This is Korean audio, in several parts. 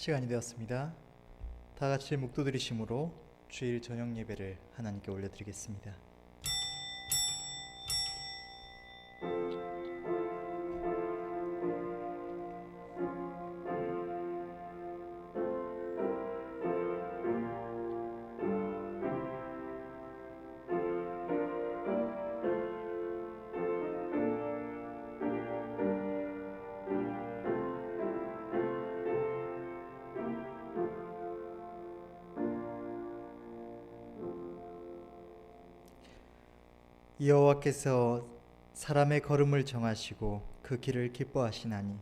시간이 되었습니다. 다 같이 묵도드리심으로 주일 저녁 예배를 하나님께 올려드리겠습니다. 여호와께서 사람의 걸음을 정하시고 그 길을 기뻐하시나니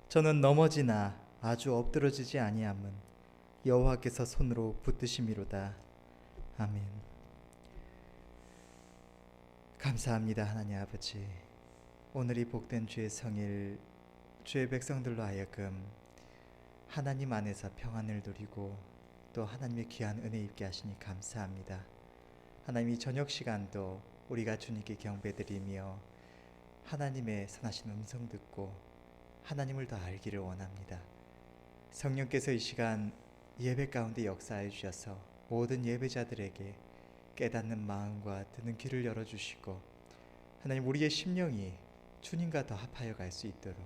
저는 넘어지나 아주 엎드러지지 아니함은 여호와께서 손으로 붙드심이로다. 아멘. 감사합니다. 하나님 아버지, 오늘이 복된 주의 성일, 주의 백성들로 하여금 하나님 안에서 평안을 누리고 또 하나님의 귀한 은혜 입게 하시니 감사합니다. 하나님, 이 저녁 시간도 우리가 주님께 경배드리며 하나님의 선하신 음성 듣고 하나님을 더 알기를 원합니다. 성령께서 이 시간 예배 가운데 역사해 주셔서 모든 예배자들에게 깨닫는 마음과 듣는 귀를 열어주시고, 하나님, 우리의 심령이 주님과 더 합하여 갈 수 있도록,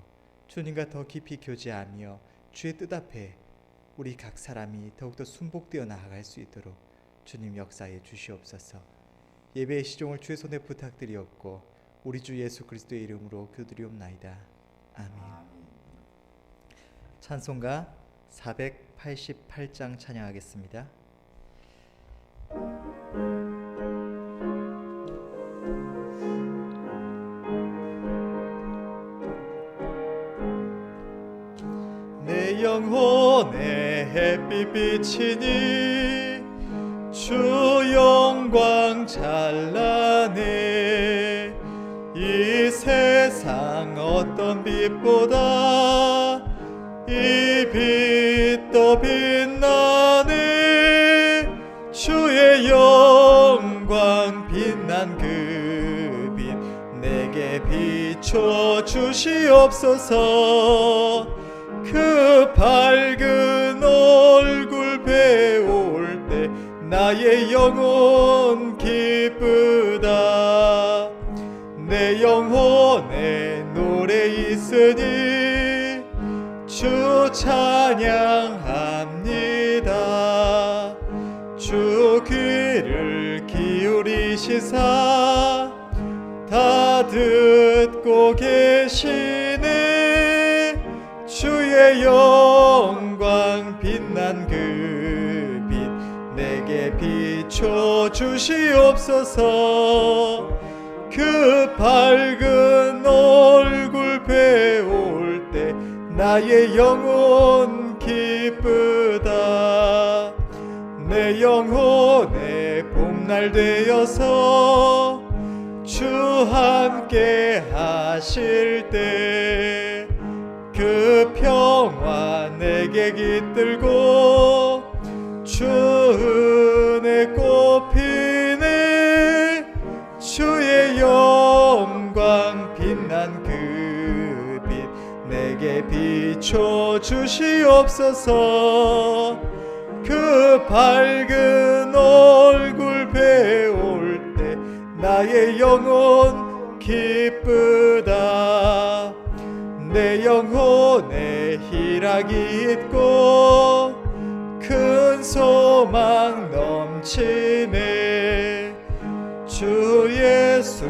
주님과 더 깊이 교제하며 주의 뜻 앞에 우리 각 사람이 더욱더 순복되어 나아갈 수 있도록 주님 역사해 주시옵소서. 예배의 시종을 주의 손에 부탁드리옵고 우리 주 예수 그리스도의 이름으로 기도드리옵나이다. 아멘. 찬송가 488장 찬양하겠습니다. 내 영혼의 햇빛 비치니 주 영광 찬란해. 이 세상 어떤 빛보다 이 빛 더 빛나네. 주의 영광 빛난 그 빛 내게 비춰 주시옵소서. 그 밝은 얼굴 배울 때 나의 영혼 기쁘다. 내 영혼에 노래 있으니 주 찬양합니다. 주 귀를 기울이시사 다 듣고 계시네. 주의 영광 빛난 그 빛 내게 비춰 주시옵소서. 그 밝은 얼굴 배울 때 나의 영혼 기쁘다. 내 영혼의 봄날 되어서 주 함께 하실 때 그 평화 내게 깃들고 주 은혜 꽃피네. 주의 영광 빛난 그 빛 내게 비춰 주시옵소서. 그 밝은 얼굴 배울 때 나의 영혼 기쁘다. 내 영혼에 희락이 있고 큰 소망 넘치네. 주 예수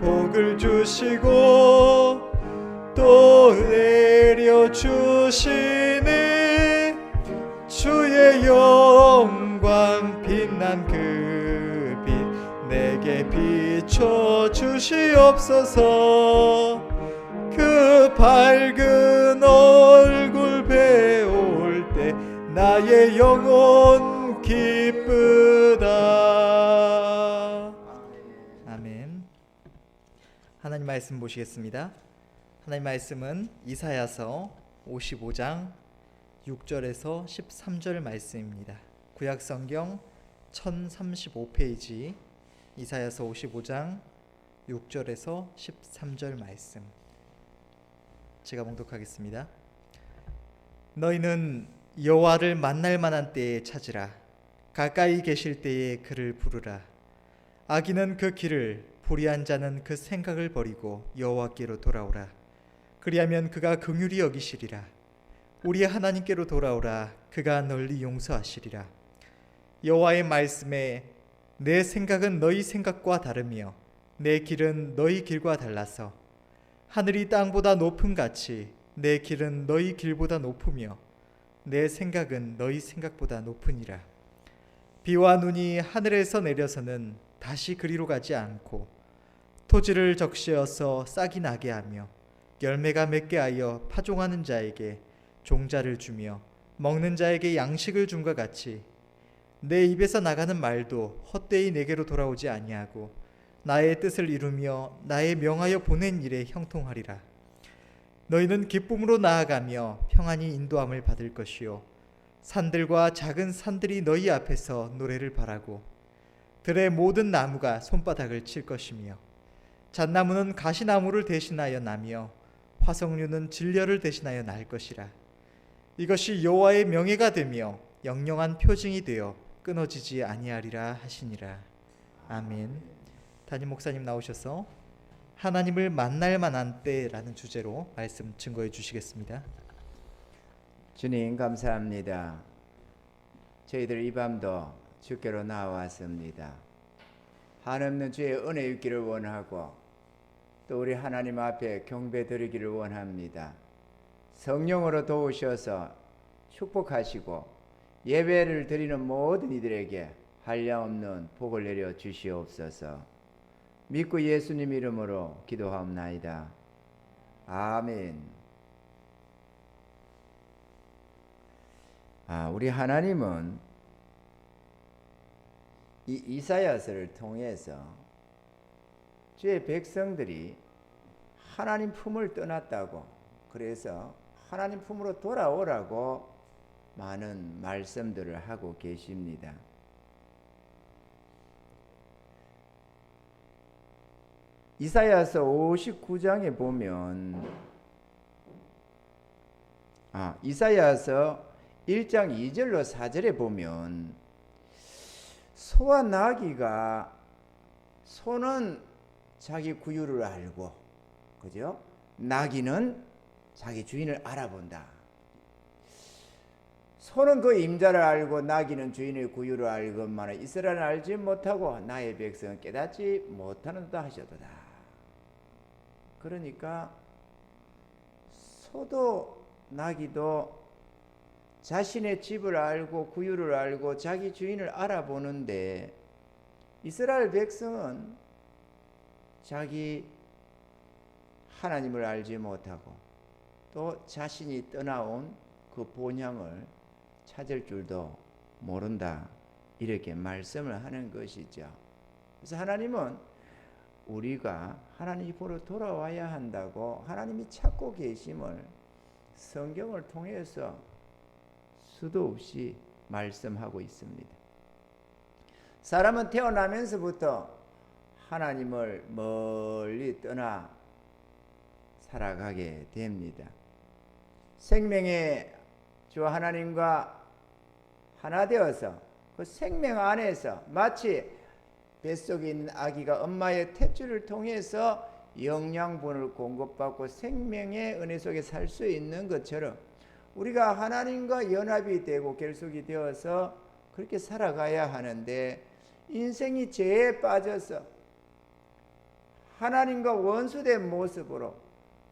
복을 주시고 또 내려주시네. 주의 영광 빛난 그 빛 내게 비춰 주시옵소서. 그 밝은 얼굴 배울 때 나의 영혼 기쁘다. 아멘. 하나님 말씀 보시겠습니다. 하나님 말씀은 이사야서 55장 6절에서 13절 말씀입니다. 구약성경 1035페이지 이사야서 55장 6절에서 13절 말씀, 제가 봉독하겠습니다. 너희는 여호와를 만날 만한 때에 찾으라. 가까이 계실 때에 그를 부르라. 악인은 그 길을, 불의한 자는 그 생각을 버리고 여호와께로 돌아오라. 그리하면 그가 긍휼히 여기시리라. 우리의 하나님께로 돌아오라. 그가 널리 용서하시리라. 여호와의 말씀에 내 생각은 너희 생각과 다르며 내 길은 너희 길과 달라서 하늘이 땅보다 높음 같이 내 길은 너희 길보다 높으며 내 생각은 너희 생각보다 높으니라. 비와 눈이 하늘에서 내려서는 다시 그리로 가지 않고 토지를 적시어서 싹이 나게 하며 열매가 맺게 하여 파종하는 자에게 종자를 주며 먹는 자에게 양식을 줌과 같이 내 입에서 나가는 말도 헛되이 내게로 돌아오지 아니하고 나의 뜻을 이루며 나의 명하여 보낸 일에 형통하리라. 너희는 기쁨으로 나아가며 평안히 인도함을 받을 것이요 산들과 작은 산들이 너희 앞에서 노래를 바라고 들의 모든 나무가 손바닥을 칠 것이며 잣나무는 가시나무를 대신하여 나며 화석류는 진려를 대신하여 날 것이라. 이것이 여호와의 명예가 되며 영영한 표징이 되어 끊어지지 아니하리라 하시니라. 아멘. 담임 목사님 나오셔서 하나님을 만날 만한 때라는 주제로 말씀 증거해 주시겠습니다. 주님 감사합니다. 저희들 이 밤도 주께로 나왔습니다. 한없는 주의 은혜 있기를 원하고 또 우리 하나님 앞에 경배 드리기를 원합니다. 성령으로 도우셔서 축복하시고 예배를 드리는 모든 이들에게 한량없는 복을 내려 주시옵소서. 믿고 예수님 이름으로 기도하옵나이다. 아멘. 우리 하나님은 이 이사야서를 통해서 주의 백성들이 하나님 품을 떠났다고, 그래서 하나님 품으로 돌아오라고 많은 말씀들을 하고 계십니다. 이사야서 59장에 보면 이사야서 1장 2절로 4절에 보면 소와 나귀가, 소는 자기 구유를 알고, 그죠? 나귀는 자기 주인을 알아본다. 소는 그 임자를 알고 나귀는 주인의 구유를 알건만은 이스라엘은 알지 못하고 나의 백성은 깨닫지 못하는다 하셨도다. 그러니까 소도 나귀도 자신의 집을 알고 구유를 알고 자기 주인을 알아보는데 이스라엘 백성은 자기 하나님을 알지 못하고 또 자신이 떠나온 그 본향을 찾을 줄도 모른다, 이렇게 말씀을 하는 것이죠. 그래서 하나님은 우리가 하나님 보러 돌아와야 한다고 하나님이 찾고 계심을 성경을 통해서 수도 없이 말씀하고 있습니다. 사람은 태어나면서부터 하나님을 멀리 떠나 살아가게 됩니다. 생명의 주 하나님과 하나 되어서 그 생명 안에서 마치 뱃속에 있는 아기가 엄마의 탯줄을 통해서 영양분을 공급받고 생명의 은혜 속에 살 수 있는 것처럼 우리가 하나님과 연합이 되고 결속이 되어서 그렇게 살아가야 하는데, 인생이 죄에 빠져서 하나님과 원수된 모습으로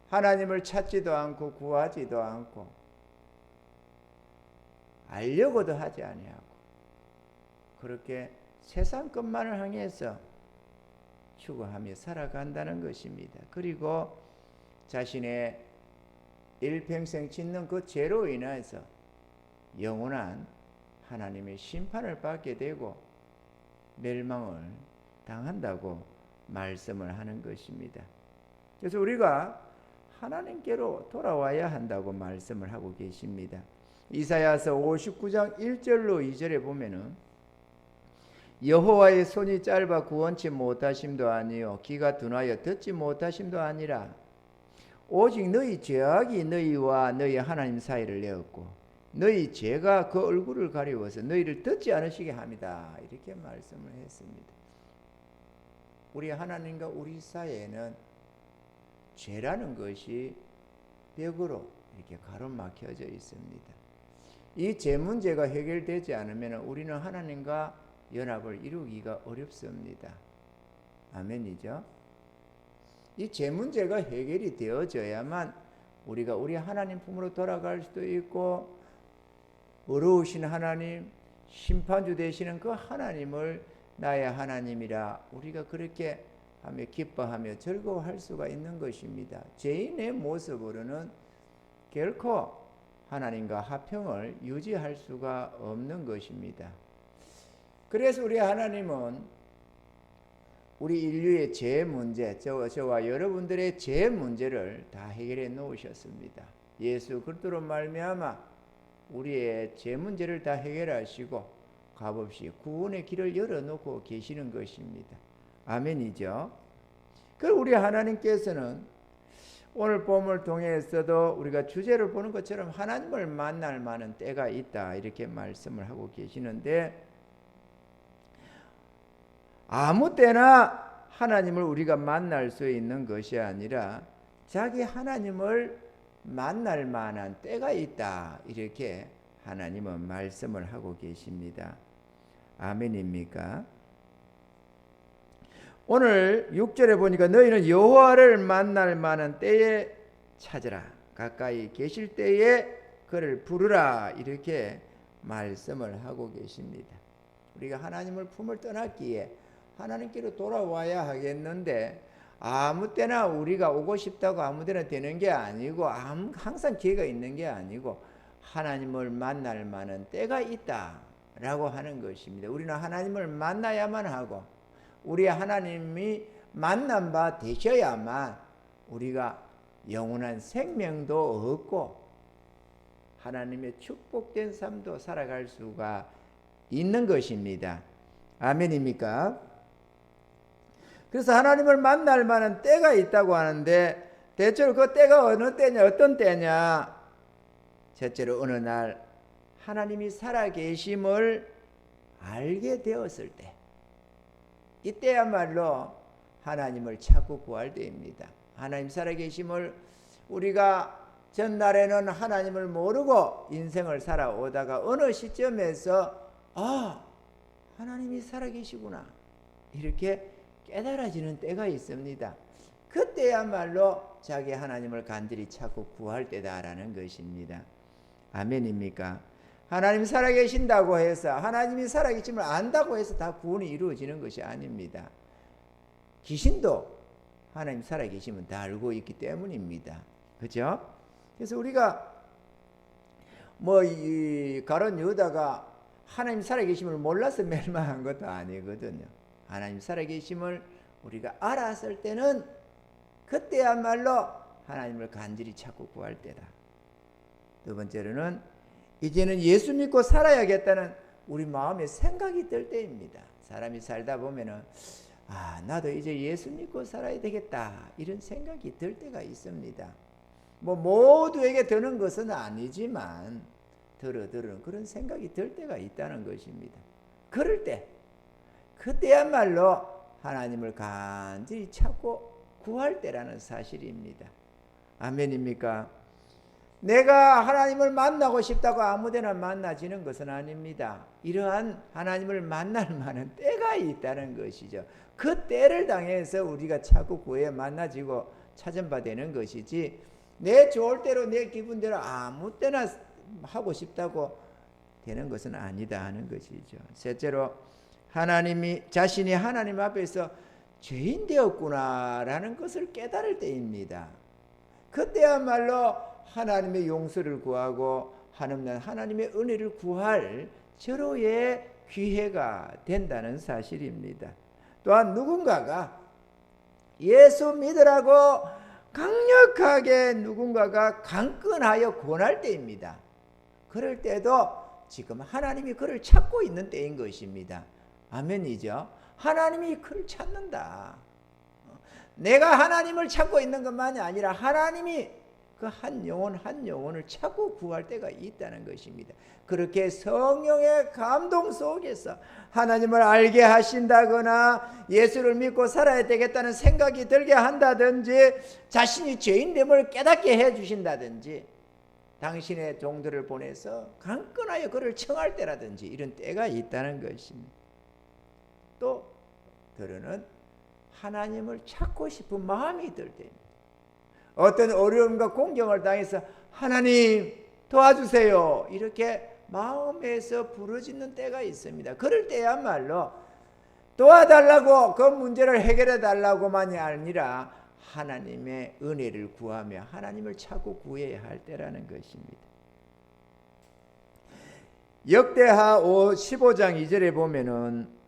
하나님을 찾지도 않고 구하지도 않고 알려고도 하지 아니하고 그렇게 세상 것만을 향해서 추구하며 살아간다는 것입니다. 그리고 자신의 일평생 짓는 그 죄로 인해서 영원한 하나님의 심판을 받게 되고 멸망을 당한다고 말씀을 하는 것입니다. 그래서 우리가 하나님께로 돌아와야 한다고 말씀을 하고 계십니다. 이사야서 59장 1절로 2절에 보면은 여호와의 손이 짧아 구원치 못하심도 아니요 귀가 둔하여 듣지 못하심도 아니라 오직 너희 죄악이 너희와 너희 하나님 사이를 내었고 너희 죄가 그 얼굴을 가리워서 너희를 듣지 않으시게 합니다. 이렇게 말씀을 했습니다. 우리 하나님과 우리 사이에는 죄라는 것이 벽으로 이렇게 가로막혀져 있습니다. 이 죄 문제가 해결되지 않으면 우리는 하나님과 연합을 이루기가 어렵습니다. 아멘이죠? 이 죄 문제가 해결이 되어져야만 우리가 우리 하나님 품으로 돌아갈 수도 있고, 어려우신 하나님, 심판주 되시는 그 하나님을 나의 하나님이라 우리가 그렇게 하며 기뻐하며 즐거워할 수가 있는 것입니다. 죄인의 모습으로는 결코 하나님과 화평을 유지할 수가 없는 것입니다. 그래서 우리 하나님은 우리 인류의 죄 문제, 저와 여러분들의 죄 문제를 다 해결해 놓으셨습니다. 예수 그리스도로 말미암아 우리의 죄 문제를 다 해결하시고 값없이 구원의 길을 열어놓고 계시는 것입니다. 아멘이죠. 그리고 우리 하나님께서는 오늘 본문을 통해서도 우리가 주제를 보는 것처럼 하나님을 만날 만한 때가 있다 이렇게 말씀을 하고 계시는데, 아무 때나 하나님을 우리가 만날 수 있는 것이 아니라 자기 하나님을 만날 만한 때가 있다 이렇게 하나님은 말씀을 하고 계십니다. 아멘입니까? 오늘 6절에 보니까 너희는 여호와를 만날 만한 때에 찾으라, 가까이 계실 때에 그를 부르라 이렇게 말씀을 하고 계십니다. 우리가 하나님을 품을 떠났기에 하나님께로 돌아와야 하겠는데, 아무 때나 우리가 오고 싶다고 아무 데나 되는 게 아니고 항상 기회가 있는 게 아니고 하나님을 만날 만한 때가 있다라고 하는 것입니다. 우리는 하나님을 만나야만 하고 우리 하나님이 만난 바 되셔야만 우리가 영원한 생명도 얻고 하나님의 축복된 삶도 살아갈 수가 있는 것입니다. 아멘입니까? 그래서 하나님을 만날 만한 때가 있다고 하는데, 대체로 그 때가 어느 때냐, 어떤 때냐? 첫째로 어느 날 하나님이 살아계심을 알게 되었을 때, 이때야말로 하나님을 찾고 구할 때입니다. 하나님 살아계심을 우리가 전날에는 하나님을 모르고 인생을 살아오다가 어느 시점에서 하나님이 살아계시구나 이렇게 깨달아지는 때가 있습니다. 그때야말로 자기 하나님을 간절히 찾고 구할 때다라는 것입니다. 아멘입니까? 하나님 살아계신다고 해서, 하나님이 살아계심을 안다고 해서 다 구원이 이루어지는 것이 아닙니다. 귀신도 하나님 살아계심은 다 알고 있기 때문입니다. 그렇죠? 그래서 우리가 이 가룟 유다가 하나님 살아계심을 몰라서 멸망한 것도 아니거든요. 하나님 살아계심을 우리가 알았을 때는 그때야말로 하나님을 간절히 찾고 구할 때다. 두 번째로는 이제는 예수 믿고 살아야겠다는 우리 마음에 생각이 들 때입니다. 사람이 살다 보면은 나도 이제 예수 믿고 살아야 되겠다 이런 생각이 들 때가 있습니다. 모두에게 드는 것은 아니지만 들은 그런 생각이 들 때가 있다는 것입니다. 그럴 때, 그때야말로 하나님을 간절히 찾고 구할 때라는 사실입니다. 아멘입니까? 내가 하나님을 만나고 싶다고 아무데나 만나지는 것은 아닙니다. 이러한 하나님을 만날 만한 때가 있다는 것이죠. 그 때를 당해서 우리가 찾고 구해 만나지고 찾은 바 되는 것이지, 내 좋을 대로 내 기분대로 아무 때나 하고 싶다고 되는 것은 아니다 하는 것이죠. 셋째로 자신이 하나님 앞에서 죄인 되었구나라는 것을 깨달을 때입니다. 그때야말로 하나님의 용서를 구하고 하나님의 은혜를 구할 절호의 기회가 된다는 사실입니다. 또한 누군가가 예수 믿으라고 강력하게 누군가가 강권하여 권할 때입니다. 그럴 때도 지금 하나님이 그를 찾고 있는 때인 것입니다. 아멘이죠. 하나님이 그를 찾는다. 내가 하나님을 찾고 있는 것만이 아니라 하나님이 그 한 영혼 한 영혼을 찾고 구할 때가 있다는 것입니다. 그렇게 성령의 감동 속에서 하나님을 알게 하신다거나 예수를 믿고 살아야 되겠다는 생각이 들게 한다든지 자신이 죄인됨을 깨닫게 해주신다든지 당신의 종들을 보내서 강건하여 그를 청할 때라든지 이런 때가 있다는 것입니다. 또 들으는 하나님을 찾고 싶은 마음이 들 때입니다. 어떤 어려움과 공경을 당해서 하나님 도와주세요 이렇게 마음에서 부르짖는 때가 있습니다. 그럴 때야말로 도와달라고 그 문제를 해결해 달라고만이 아니라 하나님의 은혜를 구하며 하나님을 찾고 구해야 할 때라는 것입니다. 역대하 15장 2절에 보면은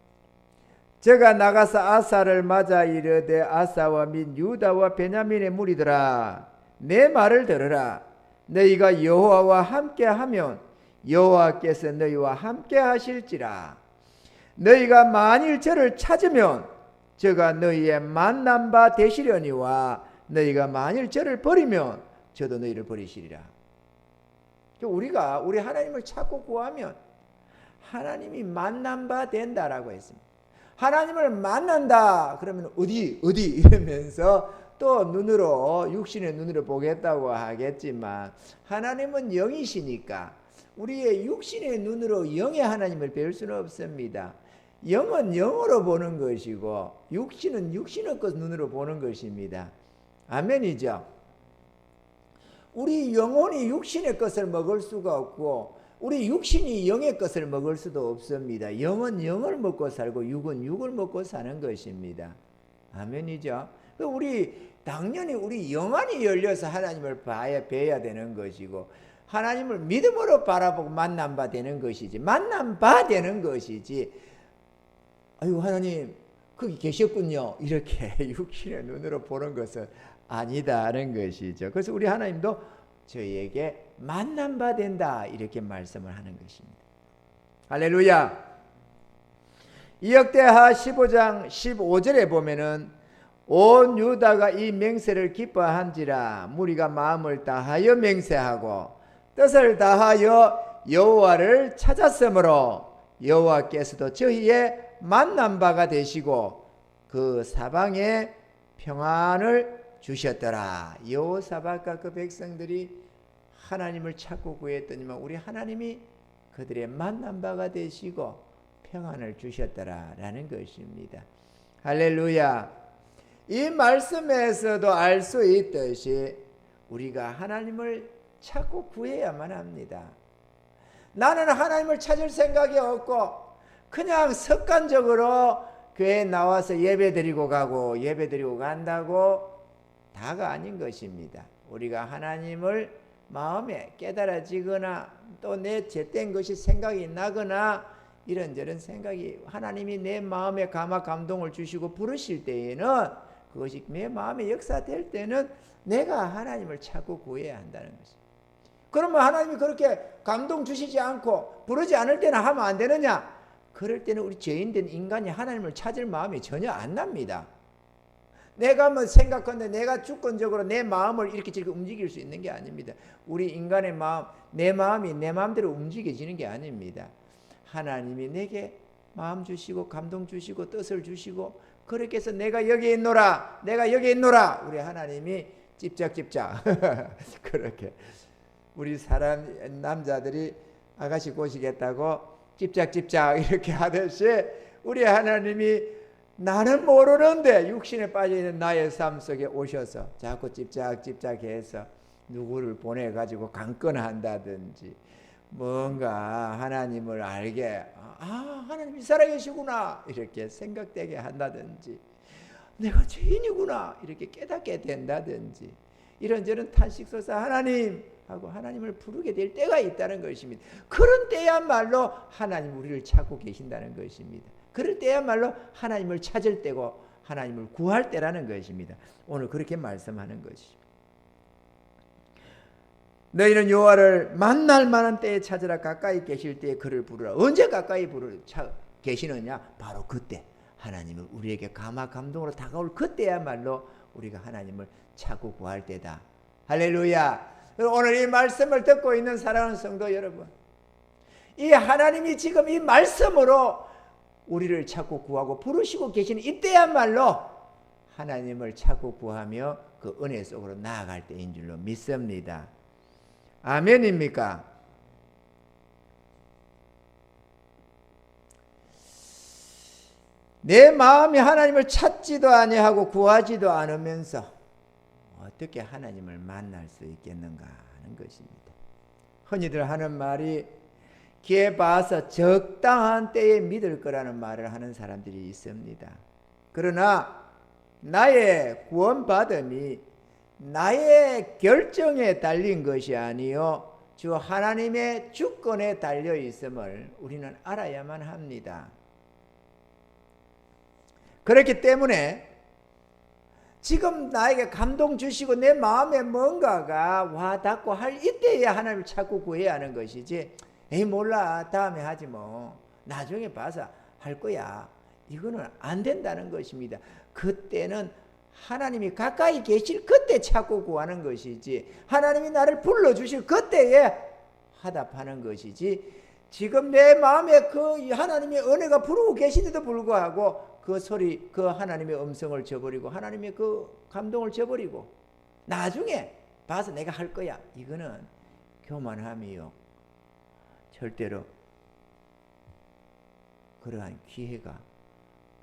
제가 나가서 아사를 맞아 이르되 아사와 및 유다와 베냐민의 무리들아 내 말을 들으라. 너희가 여호와와 함께하면 여호와께서 너희와 함께하실지라. 너희가 만일 저를 찾으면 저가 너희의 만난 바 되시려니와 너희가 만일 저를 버리면 저도 너희를 버리시리라. 우리 하나님을 찾고 구하면 하나님이 만난 바 된다라고 했습니다. 하나님을 만난다 그러면 어디 이러면서 또 눈으로 육신의 눈으로 보겠다고 하겠지만 하나님은 영이시니까 우리의 육신의 눈으로 영의 하나님을 배울 수는 없습니다. 영은 영으로 보는 것이고 육신은 육신의 것 눈으로 보는 것입니다. 아멘이죠. 우리 영혼이 육신의 것을 먹을 수가 없고 우리 육신이 영의 것을 먹을 수도 없습니다. 영은 영을 먹고 살고 육은 육을 먹고 사는 것입니다. 아멘이죠. 당연히 우리 영안이 열려서 하나님을 뵈야 되는 것이고 하나님을 믿음으로 바라보고 만난 바 되는 것이지 만난 바 되는 것이지 아이고 하나님 거기 계셨군요 이렇게 육신의 눈으로 보는 것은 아니다는 것이죠. 그래서 우리 하나님도 저희에게 만난 바 된다 이렇게 말씀을 하는 것입니다. 할렐루야. 역대하 15장 15절에 보면은 온 유다가 이 맹세를 기뻐한지라 무리가 마음을 다하여 맹세하고 뜻을 다하여 여호와를 찾았으므로 여호와께서도 저희의 만난 바가 되시고 그 사방에 평안을 주셨더라. 여호사밧과 그 백성들이 하나님을 찾고 구했더니만 우리 하나님이 그들의 만난 바가 되시고 평안을 주셨더라라는 것입니다. 할렐루야. 이 말씀에서도 알 수 있듯이 우리가 하나님을 찾고 구해야만 합니다. 나는 하나님을 찾을 생각이 없고 그냥 습관적으로 교회에 나와서 예배드리고 가고 예배드리고 간다고 다가 아닌 것입니다. 우리가 하나님을 마음에 깨달아지거나 또 내 죄된 것이 생각이 나거나 이런저런 생각이 하나님이 내 마음에 감동을 주시고 부르실 때에는 그것이 내 마음에 역사될 때는 내가 하나님을 찾고 구해야 한다는 것입니다. 그러면 하나님이 그렇게 감동 주시지 않고 부르지 않을 때는 하면 안 되느냐? 그럴 때는 우리 죄인된 인간이 하나님을 찾을 마음이 전혀 안 납니다. 내가 뭐 생각하는데 내가 주권적으로 내 마음을 이렇게 저렇게 움직일 수 있는 게 아닙니다. 우리 인간의 마음, 내 마음이 내 마음대로 움직여지는 게 아닙니다. 하나님이 내게 마음 주시고 감동 주시고 뜻을 주시고 그렇게 해서 내가 여기 있노라 우리 하나님이 찝짝찝짝 그렇게 우리 사람 남자들이 아가씨 꼬시겠다고 찝짝찝짝 이렇게 하듯이 우리 하나님이 나는 모르는데 육신에 빠져있는 나의 삶 속에 오셔서 자꾸 찝짝찝짝해서 누구를 보내가지고 강권한다든지 뭔가 하나님을 알게 하나님이 살아계시구나 이렇게 생각되게 한다든지 내가 죄인이구나 이렇게 깨닫게 된다든지 이런저런 탄식소사 하나님 하고 하나님을 부르게 될 때가 있다는 것입니다. 그런 때야말로 하나님 우리를 찾고 계신다는 것입니다. 그럴 때야말로 하나님을 찾을 때고 하나님을 구할 때라는 것입니다. 오늘 그렇게 말씀하는 것이죠. 너희는 여호와를 만날 만한 때에 찾으라. 가까이 계실 때에 그를 부르라. 언제 가까이 계시느냐? 바로 그때 하나님은 우리에게 감동으로 다가올 그때야말로 우리가 하나님을 찾고 구할 때다. 할렐루야. 오늘 이 말씀을 듣고 있는 사랑하는 성도 여러분, 이 하나님이 지금 이 말씀으로 우리를 찾고 구하고 부르시고 계시는 이때야말로 하나님을 찾고 구하며 그 은혜 속으로 나아갈 때인 줄로 믿습니다. 아멘입니까? 내 마음이 하나님을 찾지도 아니하고 구하지도 않으면서 어떻게 하나님을 만날 수 있겠는가 하는 것입니다. 흔히들 하는 말이 기회 봐서 적당한 때에 믿을 거라는 말을 하는 사람들이 있습니다. 그러나 나의 구원받음이 나의 결정에 달린 것이 아니요 주 하나님의 주권에 달려 있음을 우리는 알아야만 합니다. 그렇기 때문에 지금 나에게 감동 주시고 내 마음에 뭔가가 와닿고 할 이때에 하나님을 찾고 구해야 하는 것이지, 에이 몰라 다음에 하지 뭐 나중에 봐서 할 거야, 이거는 안 된다는 것입니다. 그때는 하나님이 가까이 계실 그때 찾고 구하는 것이지, 하나님이 나를 불러주실 그때에 화답하는 것이지, 지금 내 마음에 그 하나님의 은혜가 부르고 계신데도 불구하고 그 소리, 그 하나님의 음성을 저버리고 하나님의 그 감동을 저버리고 나중에 봐서 내가 할 거야, 이거는 교만함이요 절대로 그러한 기회가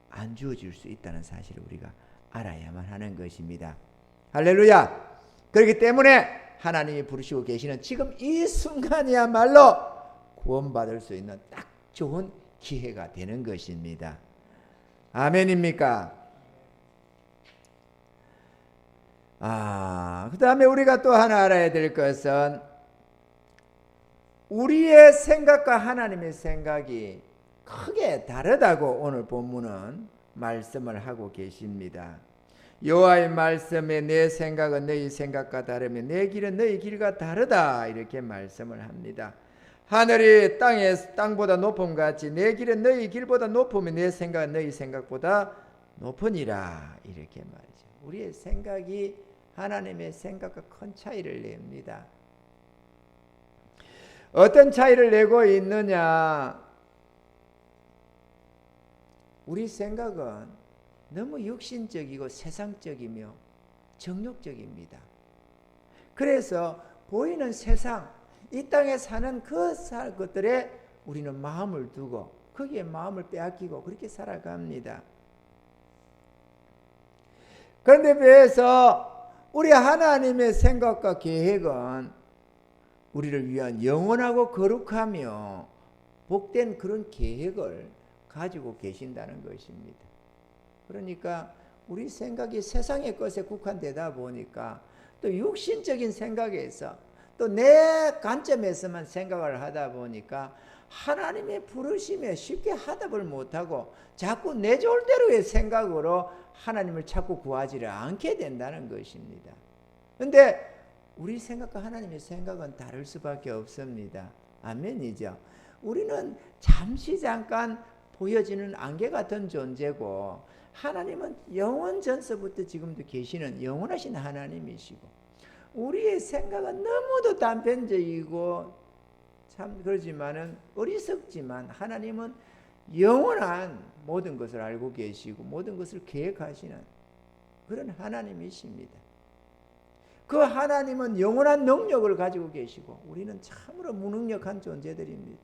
안 주어질 수 있다는 사실을 우리가 알아야만 하는 것입니다. 할렐루야. 그렇기 때문에 하나님이 부르시고 계시는 지금 이 순간이야말로 구원받을 수 있는 딱 좋은 기회가 되는 것입니다. 아멘입니까? 그 다음에 우리가 또 하나 알아야 될 것은 우리의 생각과 하나님의 생각이 크게 다르다고 오늘 본문은 말씀을 하고 계십니다. 여호와의 말씀에 내 생각은 너희 생각과 다르며 내 길은 너희 길과 다르다, 이렇게 말씀을 합니다. 하늘이 땅보다 높음같이 내 길은 너희 길보다 높으며 내 생각은 너희 생각보다 높으니라, 이렇게 말이죠. 우리의 생각이 하나님의 생각과 큰 차이를 냅니다. 어떤 차이를 내고 있느냐? 우리 생각은 너무 육신적이고 세상적이며 정욕적입니다. 그래서 보이는 세상, 이 땅에 사는 것들에 우리는 마음을 두고 거기에 마음을 빼앗기고 그렇게 살아갑니다. 그런데 비해서 우리 하나님의 생각과 계획은 우리를 위한 영원하고 거룩하며 복된 그런 계획을 가지고 계신다는 것입니다. 그러니까 우리 생각이 세상의 것에 국한되다 보니까 또 육신적인 생각에서 또 내 관점에서만 생각을 하다 보니까 하나님의 부르심에 쉽게 화답을 못하고 자꾸 내 좋을 대로의 생각으로 하나님을 찾고 구하지를 않게 된다는 것입니다. 그런데 우리 생각과 하나님의 생각은 다를 수밖에 없습니다. 아멘이죠. 우리는 잠깐 보여지는 안개 같은 존재고 하나님은 영원 전서부터 지금도 계시는 영원하신 하나님이시고, 우리의 생각은 너무도 단편적이고 참 그러지만은 어리석지만 하나님은 영원한 모든 것을 알고 계시고 모든 것을 계획하시는 그런 하나님이십니다. 그 하나님은 영원한 능력을 가지고 계시고 우리는 참으로 무능력한 존재들입니다.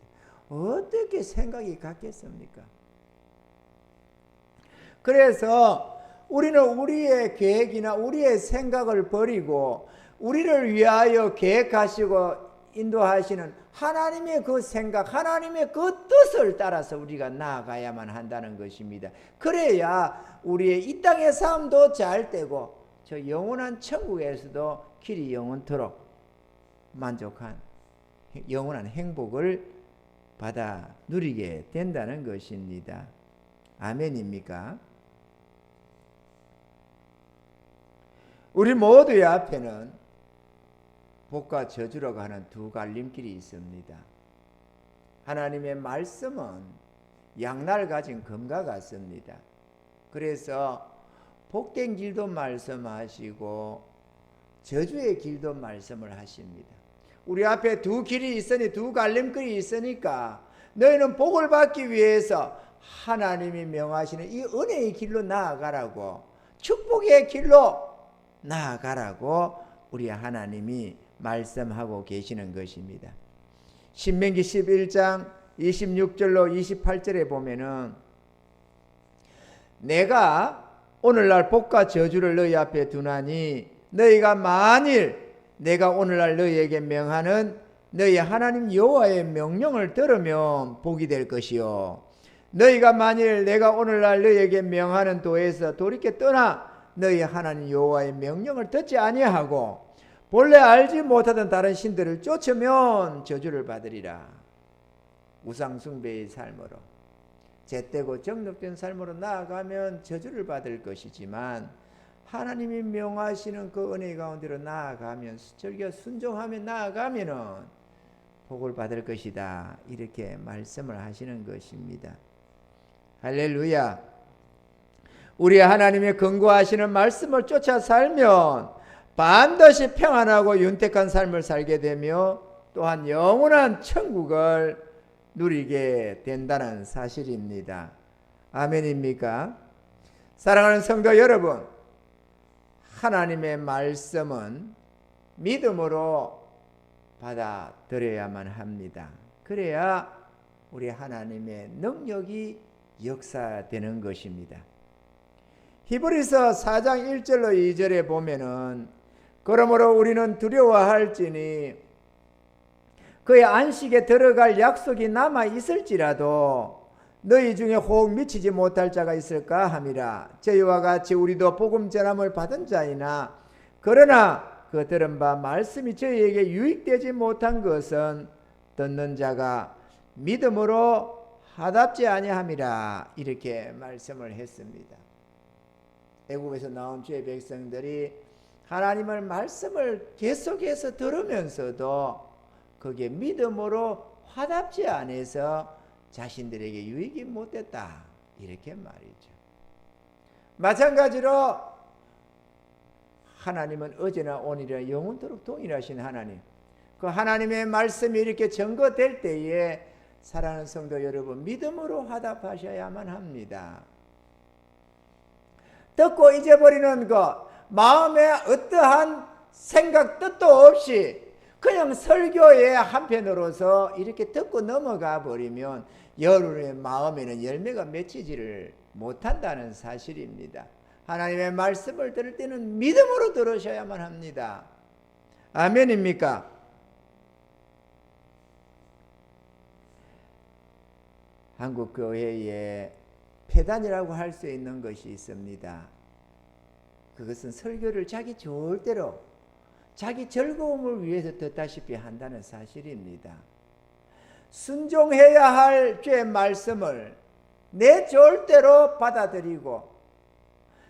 어떻게 생각이 같겠습니까? 그래서 우리는 우리의 계획이나 우리의 생각을 버리고 우리를 위하여 계획하시고 인도하시는 하나님의 그 생각, 하나님의 그 뜻을 따라서 우리가 나아가야만 한다는 것입니다. 그래야 우리의 이 땅의 삶도 잘 되고 저 영원한 천국에서도 길이 영원토록 만족한 영원한 행복을 받아 누리게 된다는 것입니다. 아멘입니까? 우리 모두의 앞에는 복과 저주라고 하는 두 갈림길이 있습니다. 하나님의 말씀은 양날 가진 금과 같습니다. 그래서 복된 길도 말씀하시고 저주의 길도 말씀을 하십니다. 우리 앞에 두 길이 있으니 두 갈림길이 있으니까 너희는 복을 받기 위해서 하나님이 명하시는 이 은혜의 길로 나아가라고, 축복의 길로 나아가라고 우리 하나님이 말씀하고 계시는 것입니다. 신명기 11장 26절로 28절에 보면은 내가 오늘날 복과 저주를 너희 앞에 두나니 너희가 만일 내가 오늘날 너희에게 명하는 너희 하나님 여호와의 명령을 들으면 복이 될 것이요, 너희가 만일 내가 오늘날 너희에게 명하는 도에서 돌이켜 떠나 너희 하나님 여호와의 명령을 듣지 아니하고 본래 알지 못하던 다른 신들을 쫓으면 저주를 받으리라. 우상 숭배의 삶으로, 잿되고 정욕된 삶으로 나아가면 저주를 받을 것이지만 하나님이 명하시는 그 은혜 가운데로 나아가면, 절기가 순종하며 나아가면은 복을 받을 것이다, 이렇게 말씀을 하시는 것입니다. 할렐루야. 우리 하나님의 권고하시는 말씀을 쫓아 살면 반드시 평안하고 윤택한 삶을 살게 되며 또한 영원한 천국을 누리게 된다는 사실입니다. 아멘입니까? 사랑하는 성도 여러분, 하나님의 말씀은 믿음으로 받아들여야만 합니다. 그래야 우리 하나님의 능력이 역사되는 것입니다. 히브리서 4장 1절로 2절에 보면은 그러므로 우리는 두려워할지니 그의 안식에 들어갈 약속이 남아 있을지라도 너희 중에 호흡 미치지 못할 자가 있을까 함이라. 저희와 같이 우리도 복음 전함을 받은 자이나 그러나 그 들은 바 말씀이 저희에게 유익되지 못한 것은 듣는 자가 믿음으로 하답지 아니함이라, 이렇게 말씀을 했습니다. 애국에서 나온 주의 백성들이 하나님의 말씀을 계속해서 들으면서도 그게 믿음으로 화답지 않아서 자신들에게 유익이 못됐다, 이렇게 말이죠. 마찬가지로 하나님은 어제나 오늘이나 영원토록 동일하신 하나님, 그 하나님의 말씀이 이렇게 증거될 때에 사랑하는 성도 여러분, 믿음으로 화답하셔야만 합니다. 듣고 잊어버리는 것, 마음에 어떠한 생각 뜻도 없이 그냥 설교의 한편으로서 이렇게 듣고 넘어가 버리면 여러분의 마음에는 열매가 맺히지를 못한다는 사실입니다. 하나님의 말씀을 들을 때는 믿음으로 들으셔야만 합니다. 아멘입니까? 한국 교회에 폐단이라고 할 수 있는 것이 있습니다. 그것은 설교를 자기 좋을 대로 자기 즐거움을 위해서 듣다시피 한다는 사실입니다. 순종해야 할 주의 말씀을 내 좋을 대로 받아들이고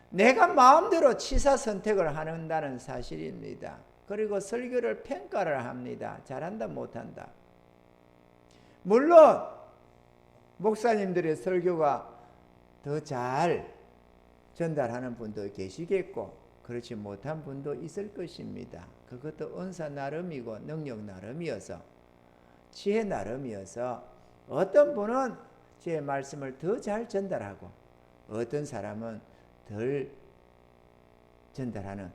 내가 마음대로 취사 선택을 한다는 사실입니다. 그리고 설교를 평가를 합니다. 잘한다 못한다. 물론 목사님들의 설교가 더 잘 전달하는 분도 계시겠고 그렇지 못한 분도 있을 것입니다. 그것도 은사 나름이고 능력 나름이어서 지혜 나름이어서 어떤 분은 제 말씀을 더 잘 전달하고 어떤 사람은 덜 전달하는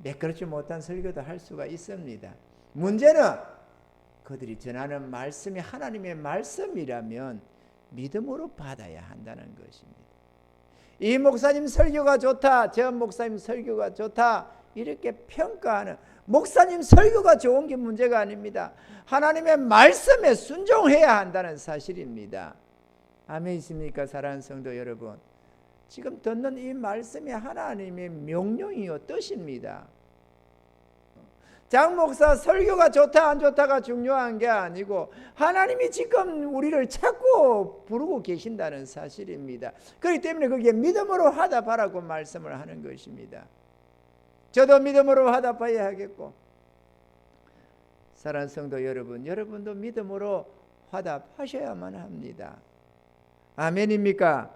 매끄럽지 못한 설교도 할 수가 있습니다. 문제는 그들이 전하는 말씀이 하나님의 말씀이라면 믿음으로 받아야 한다는 것입니다. 이 목사님 설교가 좋다, 저 목사님 설교가 좋다, 이렇게 평가하는, 목사님 설교가 좋은 게 문제가 아닙니다. 하나님의 말씀에 순종해야 한다는 사실입니다. 아멘 있습니까? 사랑하는 성도 여러분, 지금 듣는 이 말씀이 하나님의 명령이요 뜻입니다. 장 목사 설교가 좋다 안 좋다가 중요한 게 아니고 하나님이 지금 우리를 찾고 부르고 계신다는 사실입니다. 그렇기 때문에 거기에 믿음으로 화답하라고 말씀을 하는 것입니다. 저도 믿음으로 화답해야 하겠고 사랑하는 성도 여러분, 여러분도 믿음으로 화답하셔야만 합니다. 아멘입니까?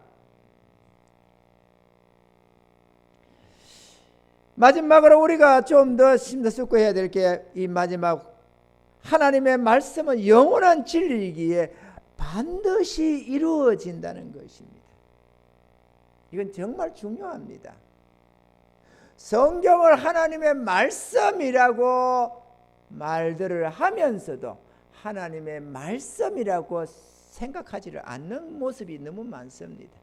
마지막으로 우리가 좀 더 심사숙고해야 될 게 이 마지막 하나님의 말씀은 영원한 진리이기에 반드시 이루어진다는 것입니다. 이건 정말 중요합니다. 성경을 하나님의 말씀이라고 말들을 하면서도 하나님의 말씀이라고 생각하지를 않는 모습이 너무 많습니다.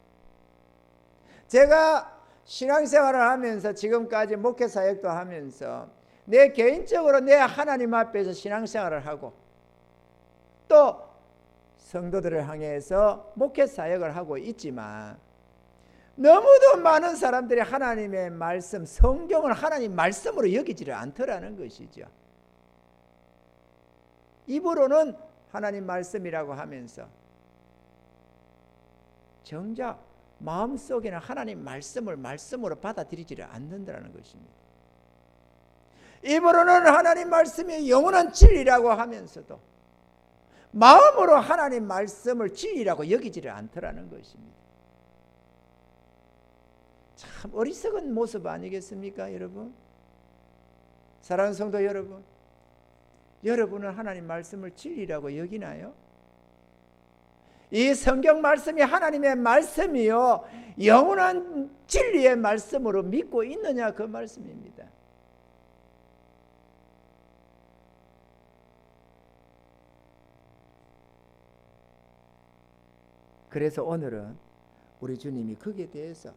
제가 신앙생활을 하면서 지금까지 목회사역도 하면서 내 개인적으로 내 하나님 앞에서 신앙생활을 하고 또 성도들을 향해서 목회사역을 하고 있지만 너무도 많은 사람들이 하나님의 말씀, 성경을 하나님 말씀으로 여기지를 않더라는 것이죠. 입으로는 하나님 말씀이라고 하면서 정작 마음속에는 하나님 말씀을 말씀으로 받아들이지를 않는다는 것입니다. 입으로는 하나님 말씀이 영원한 진리라고 하면서도 마음으로 하나님 말씀을 진리라고 여기지를 않더라는 것입니다. 참 어리석은 모습 아니겠습니까, 여러분? 사랑하는 성도 여러분, 여러분은 하나님 말씀을 진리라고 여기나요? 이 성경 말씀이 하나님의 말씀이요 영원한 진리의 말씀으로 믿고 있느냐, 그 말씀입니다. 그래서 오늘은 우리 주님이 거기에 대해서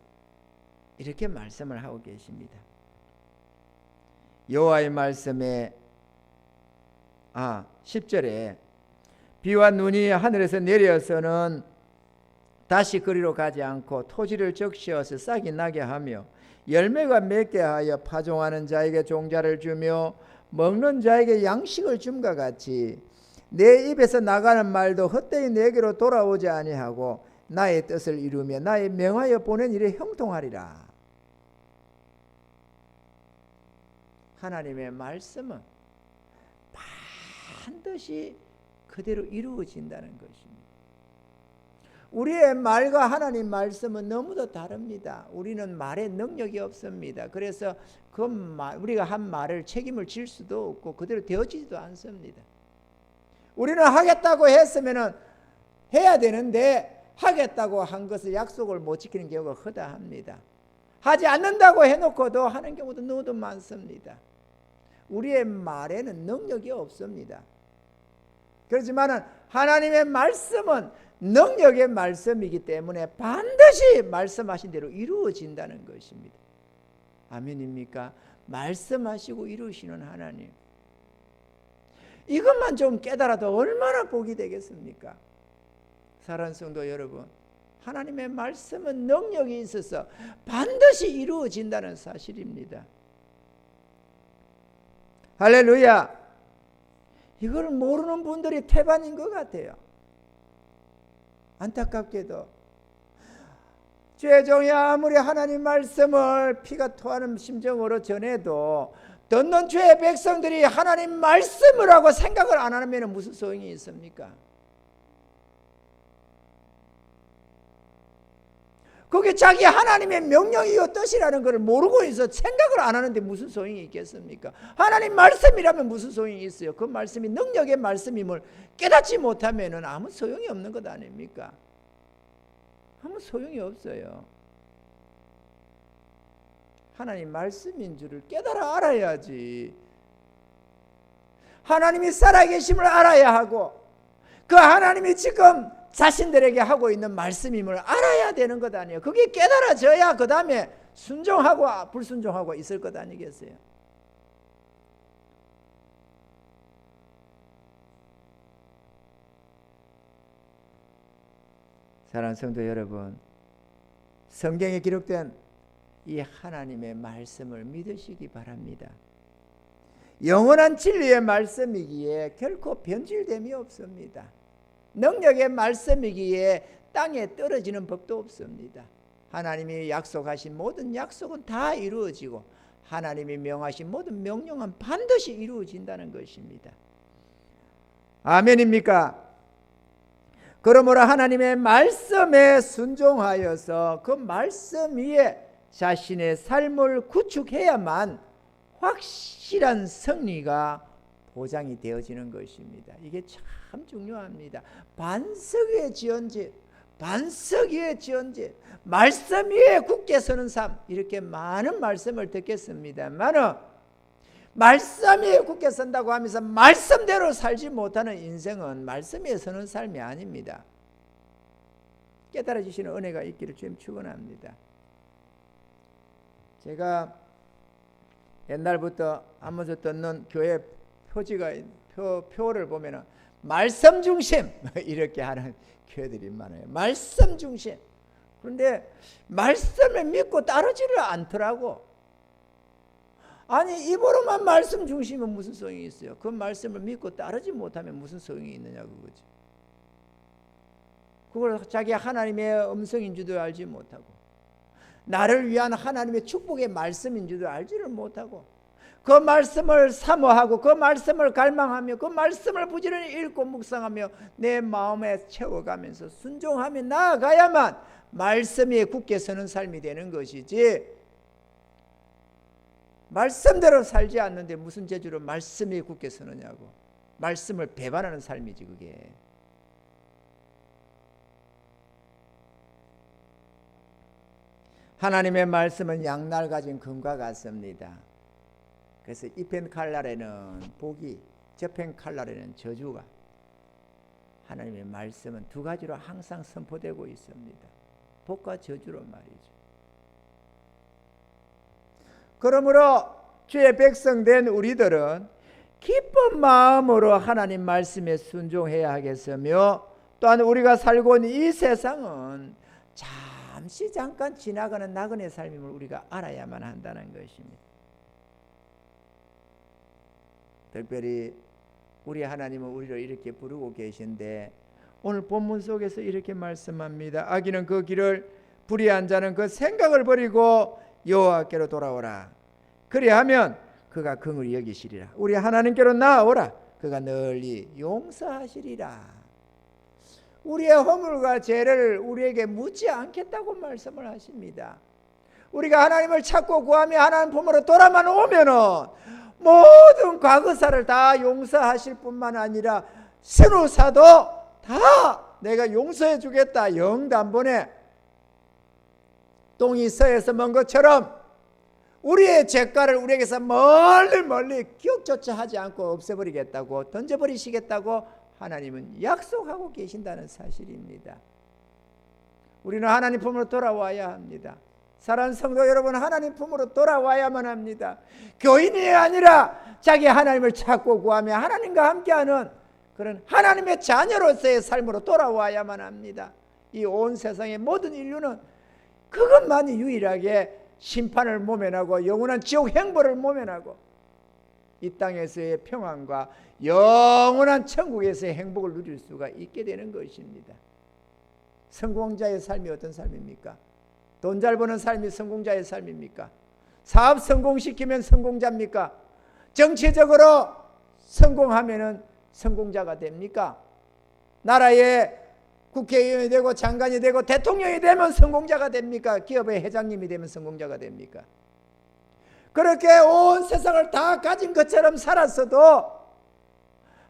이렇게 말씀을 하고 계십니다. 여호와의 말씀에 10절에 비와 눈이 하늘에서 내려서는 다시 그리로 가지 않고 토지를 적시어서 싹이 나게 하며 열매가 맺게 하여 파종하는 자에게 종자를 주며 먹는 자에게 양식을 줌과 같이 내 입에서 나가는 말도 헛되이 내게로 돌아오지 아니하고 나의 뜻을 이루며 나의 명하여 보낸 일에 형통하리라. 하나님의 말씀은 반드시 그대로 이루어진다는 것입니다. 우리의 말과 하나님 말씀은 너무도 다릅니다. 우리는 말에 능력이 없습니다. 그래서 우리가 한 말을 책임을 질 수도 없고 그대로 되어지지도 않습니다. 우리는 하겠다고 했으면 해야 되는데 하겠다고 한 것을 약속을 못 지키는 경우가 허다합니다. 하지 않는다고 해놓고도 하는 경우도 너무 많습니다. 우리의 말에는 능력이 없습니다. 그렇지만 하나님의 말씀은 능력의 말씀이기 때문에 반드시 말씀하신 대로 이루어진다는 것입니다. 아멘입니까? 말씀하시고 이루시는 하나님, 이것만 좀 깨달아도 얼마나 복이 되겠습니까? 사랑하는 성도 여러분, 하나님의 말씀은 능력이 있어서 반드시 이루어진다는 사실입니다. 할렐루야! 이걸 모르는 분들이 태반인 것 같아요. 안타깝게도 죄종이 아무리 하나님 말씀을 피가 토하는 심정으로 전해도 듣는 죄의 백성들이 하나님 말씀을 하고 생각을 안 하면 무슨 소용이 있습니까? 그게 자기 하나님의 명령이요 뜻이라는 것을 모르고 있어 생각을 안 하는데 무슨 소용이 있겠습니까? 하나님 말씀이라면 무슨 소용이 있어요? 그 말씀이 능력의 말씀임을 깨닫지 못하면 아무 소용이 없는 것 아닙니까? 아무 소용이 없어요. 하나님 말씀인 줄을 깨달아 알아야지. 하나님이 살아계심을 알아야 하고 그 하나님이 지금 자신들에게 하고 있는 말씀임을 알아야 되는 것 아니에요. 그게 깨달아져야 그 다음에 순종하고 불순종하고 있을 것 아니겠어요? 사랑하는 성도 여러분, 성경에 기록된 이 하나님의 말씀을 믿으시기 바랍니다. 영원한 진리의 말씀이기에 결코 변질됨이 없습니다. 능력의 말씀이기에 땅에 떨어지는 법도 없습니다. 하나님이 약속하신 모든 약속은 다 이루어지고 하나님이 명하신 모든 명령은 반드시 이루어진다는 것입니다. 아멘입니까? 그러므로 하나님의 말씀에 순종하여서 그 말씀 위에 자신의 삶을 구축해야만 확실한 승리가 보장이 되어지는 것입니다. 이게 참 중요합니다. 반석 위에 지은 집, 반석 위에 지은 집, 말씀 위에 굳게 서는 삶, 이렇게 많은 말씀을 듣겠습니다만 말씀 위에 굳게 선다고 하면서 말씀대로 살지 못하는 인생은 말씀 위에 서는 삶이 아닙니다. 깨달아지시는 은혜가 있기를 주님 축원합니다. 제가 옛날부터 하면서 듣는 교회 표를 보면은 말씀 중심 이렇게 하는 교회들이 많아요. 말씀 중심. 그런데 말씀을 믿고 따르지를 않더라고. 아니 입으로만 말씀 중심은 무슨 소용이 있어요? 그 말씀을 믿고 따르지 못하면 무슨 소용이 있느냐 그거지. 그걸 자기 하나님의 음성인 줄도 알지 못하고 나를 위한 하나님의 축복의 말씀인 줄도 알지를 못하고 그 말씀을 사모하고 그 말씀을 갈망하며 그 말씀을 부지런히 읽고 묵상하며 내 마음에 채워가면서 순종하며 나아가야만 말씀에 굳게 서는 삶이 되는 것이지 말씀대로 살지 않는데 무슨 재주로 말씀에 굳게 서느냐고. 말씀을 배반하는 삶이지 그게. 하나님의 말씀은 양날 가진 금과 같습니다. 그래서 입힌 칼날에는 복이, 접힌 칼날에는 저주가. 하나님의 말씀은 두 가지로 항상 선포되고 있습니다. 복과 저주로 말이죠. 그러므로 주의 백성 된 우리들은 기쁜 마음으로 하나님 말씀에 순종해야 하겠으며 또한 우리가 살고 있는 이 세상은 잠시 잠깐 지나가는 나그네 삶임을 우리가 알아야만 한다는 것입니다. 특별히 우리 하나님은 우리를 이렇게 부르고 계신데 오늘 본문 속에서 이렇게 말씀합니다. 악인은 그 길을 불의한 자는 그 생각을 버리고 여호와께로 돌아오라. 그리하면 그가 긍휼히 여기시리라. 우리 하나님께로 나아오라. 그가 널리 용서하시리라. 우리의 허물과 죄를 우리에게 묻지 않겠다고 말씀을 하십니다. 우리가 하나님을 찾고 구하며 하나님 품으로 돌아만 오면은 모든 과거사를 다 용서하실 뿐만 아니라 신우사도 다 내가 용서해 주겠다. 영단번에 똥이 서에서 먼 것처럼 우리의 죄가를 우리에게서 멀리 기억조차 하지 않고 없애버리겠다고 던져버리시겠다고 하나님은 약속하고 계신다는 사실입니다. 우리는 하나님 품으로 돌아와야 합니다. 사랑하는 성도 여러분, 하나님 품으로 돌아와야만 합니다. 교인이 아니라 자기 하나님을 찾고 구하며 하나님과 함께하는 그런 하나님의 자녀로서의 삶으로 돌아와야만 합니다. 이 온 세상의 모든 인류는 그것만이 유일하게 심판을 모면하고 영원한 지옥 행보를 모면하고 이 땅에서의 평안과 영원한 천국에서의 행복을 누릴 수가 있게 되는 것입니다. 성공자의 삶이 어떤 삶입니까? 돈 잘 버는 삶이 성공자의 삶입니까? 사업 성공시키면 성공자입니까? 정치적으로 성공하면 성공자가 됩니까? 나라의 국회의원이 되고 장관이 되고 대통령이 되면 성공자가 됩니까? 기업의 회장님이 되면 성공자가 됩니까? 그렇게 온 세상을 다 가진 것처럼 살았어도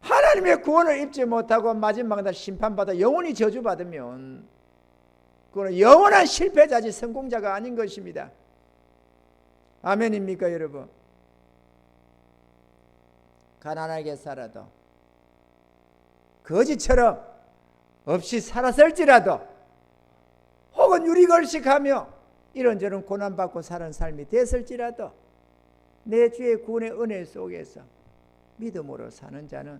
하나님의 구원을 입지 못하고 마지막 날 심판받아 영원히 저주받으면 그거는 영원한 실패자지 성공자가 아닌 것입니다. 아멘입니까 여러분? 가난하게 살아도 거지처럼 없이 살았을지라도 혹은 유리걸식하며 이런저런 고난받고 사는 삶이 됐을지라도 내 주의 구원의 은혜 속에서 믿음으로 사는 자는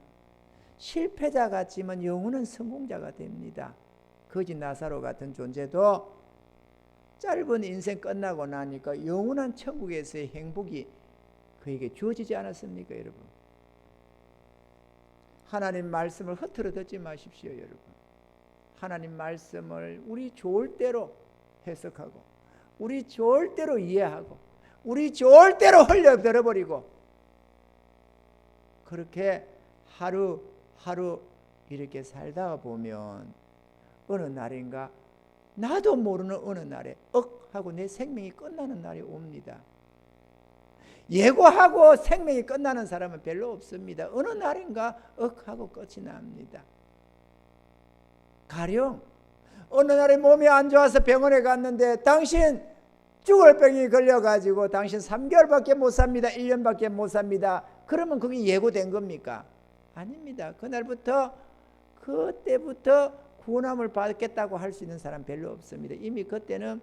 실패자 같지만 영원한 성공자가 됩니다. 거지 나사로 같은 존재도 짧은 인생 끝나고 나니까 영원한 천국에서의 행복이 그에게 주어지지 않았습니까 여러분? 하나님 말씀을 허투루 듣지 마십시오 여러분. 하나님 말씀을 우리 좋을 대로 해석하고 우리 좋을 대로 이해하고 우리 좋을 대로 흘려들어버리고 그렇게 하루하루 이렇게 살다가 보면 어느 날인가 나도 모르는 어느 날에 하고 내 생명이 끝나는 날이 옵니다. 예고하고 생명이 끝나는 사람은 별로 없습니다. 어느 날인가 하고 끝이 납니다. 가령 어느 날에 몸이 안 좋아서 병원에 갔는데 당신 죽을 병이 걸려가지고 당신 3개월밖에 못 삽니다. 1년밖에 못 삽니다. 그러면 그게 예고된 겁니까? 아닙니다. 그때부터 구원함을 받겠다고 할 수 있는 사람 별로 없습니다. 이미 그때는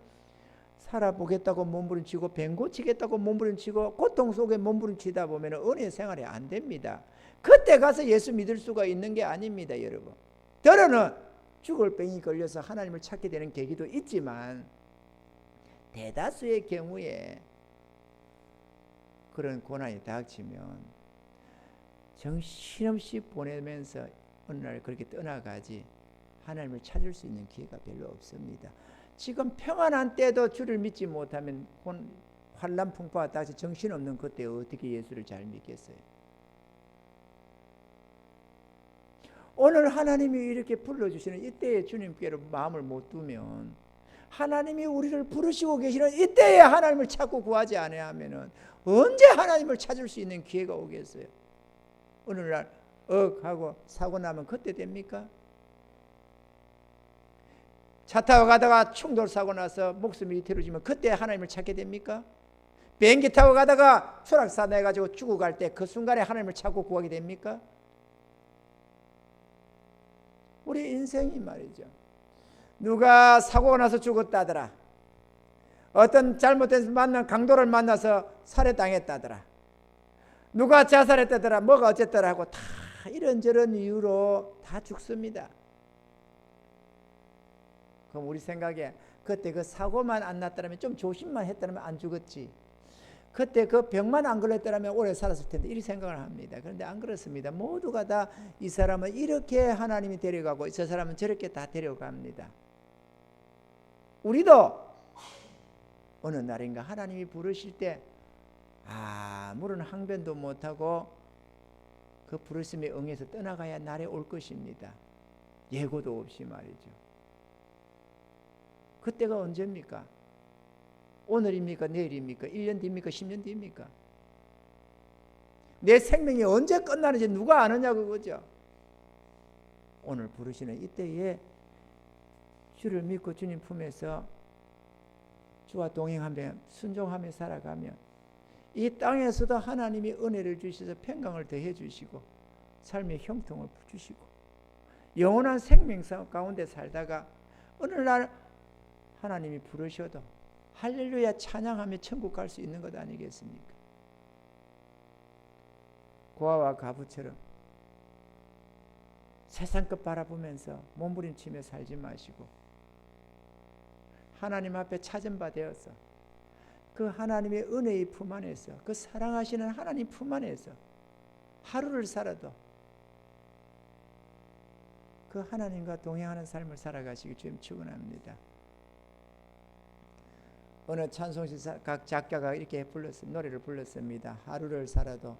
살아보겠다고 몸부림치고 병 고치겠다고 몸부림치고 고통 속에 몸부림치다 보면 은혜 생활이 안 됩니다. 그때 가서 예수 믿을 수가 있는 게 아닙니다. 여러분, 때로는 죽을 병이 걸려서 하나님을 찾게 되는 계기도 있지만 대다수의 경우에 그런 고난이 닥치면 정신없이 보내면서 어느 날 그렇게 떠나가지 하나님을 찾을 수 있는 기회가 별로 없습니다. 지금 평안한 때도 주를 믿지 못하면 환난 풍파가 다시 정신없는 그때 어떻게 예수를 잘 믿겠어요? 오늘 하나님이 이렇게 불러주시는 이때에 주님께로 마음을 못 두면, 하나님이 우리를 부르시고 계시는 이때에 하나님을 찾고 구하지 않으면 언제 하나님을 찾을 수 있는 기회가 오겠어요? 어느 날 하고 사고 나면 그때 됩니까? 차 타고 가다가 충돌 사고 나서 목숨이 이태로지면 그때 하나님을 찾게 됩니까? 비행기 타고 가다가 추락사 내가지고 죽어갈 때 그 순간에 하나님을 찾고 구하게 됩니까? 우리 인생이 말이죠. 누가 사고가 나서 죽었다더라. 어떤 잘못된 강도를 만나서 살해당했다더라. 누가 자살했다더라. 뭐가 어쨌더라 하고 다 이런저런 이유로 다 죽습니다. 그럼 우리 생각에 그때 그 사고만 안 났더라면, 좀 조심만 했더라면 안 죽었지. 그때 그 병만 안 걸렸더라면 오래 살았을 텐데, 이렇게 생각을 합니다. 그런데 안 그렇습니다. 모두가 다 이 사람은 이렇게 하나님이 데려가고 저 사람은 저렇게 다 데려갑니다. 우리도 어느 날인가 하나님이 부르실 때 아무런 항변도 못하고 그 부르심에 응해서 떠나가야 날이 올 것입니다. 예고도 없이 말이죠. 그때가 언제입니까? 오늘입니까? 내일입니까? 1년 뒤입니까? 10년 뒤입니까? 내 생명이 언제 끝나는지 누가 아느냐고, 그죠? 오늘 부르시는 이때에 주를 믿고 주님 품에서 주와 동행하며 순종하며 살아가면 이 땅에서도 하나님이 은혜를 주셔서 평강을 더해 주시고 삶의 형통을 주시고 영원한 생명 가운데 살다가 어느 날 하나님이 부르셔도 할렐루야 찬양하며 천국 갈 수 있는 것 아니겠습니까? 고아와 과부처럼 세상 것 바라보면서 몸부림치며 살지 마시고 하나님 앞에 찾은 바 되어서 그 하나님의 은혜의 품 안에서, 그 사랑하시는 하나님 품 안에서 하루를 살아도 그 하나님과 동행하는 삶을 살아가시기 주님 축원합니다. 어느 찬송시 각 작가가 이렇게 노래를 불렀습니다. 하루를 살아도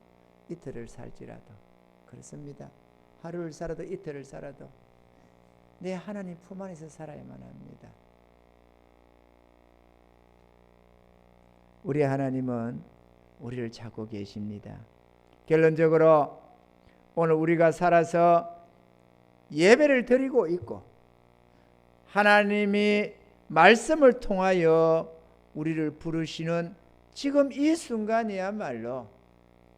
이틀을 살지라도. 그렇습니다. 하루를 살아도 이틀을 살아도 내 하나님 품 안에서 살아야만 합니다. 우리 하나님은 우리를 찾고 계십니다. 결론적으로 오늘 우리가 살아서 예배를 드리고 있고 하나님이 말씀을 통하여 우리를 부르시는 지금 이 순간이야말로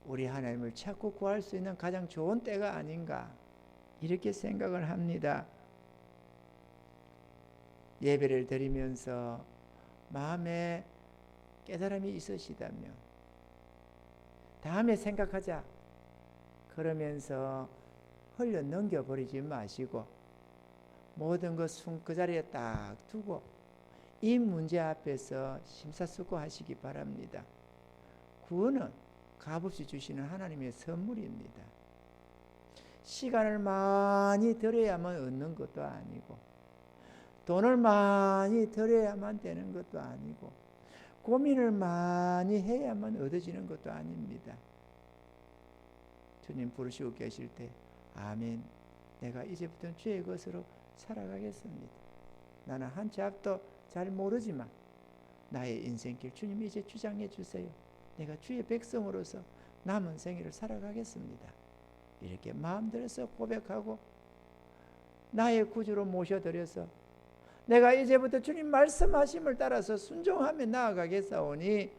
우리 하나님을 찾고 구할 수 있는 가장 좋은 때가 아닌가, 이렇게 생각을 합니다. 예배를 드리면서 마음에 깨달음이 있으시다면 다음에 생각하자 그러면서 흘려 넘겨버리지 마시고 모든 것 그 자리에 딱 두고 이 문제 앞에서 심사숙고하시기 바랍니다. 구원은 값없이 주시는 하나님의 선물입니다. 시간을 많이 들여야만 얻는 것도 아니고 돈을 많이 들여야만 되는 것도 아니고 고민을 많이 해야만 얻어지는 것도 아닙니다. 주님 부르시고 계실 때 아멘, 내가 이제부터는 주의 것으로 살아가겠습니다. 나는 한 치 앞도 잘 모르지만 나의 인생길 주님 이제 주장해 주세요. 내가 주의 백성으로서 남은 생애를 살아가겠습니다. 이렇게 마음 들여서 고백하고 나의 구주로 모셔드려서 내가 이제부터 주님 말씀하심을 따라서 순종하며 나아가겠사오니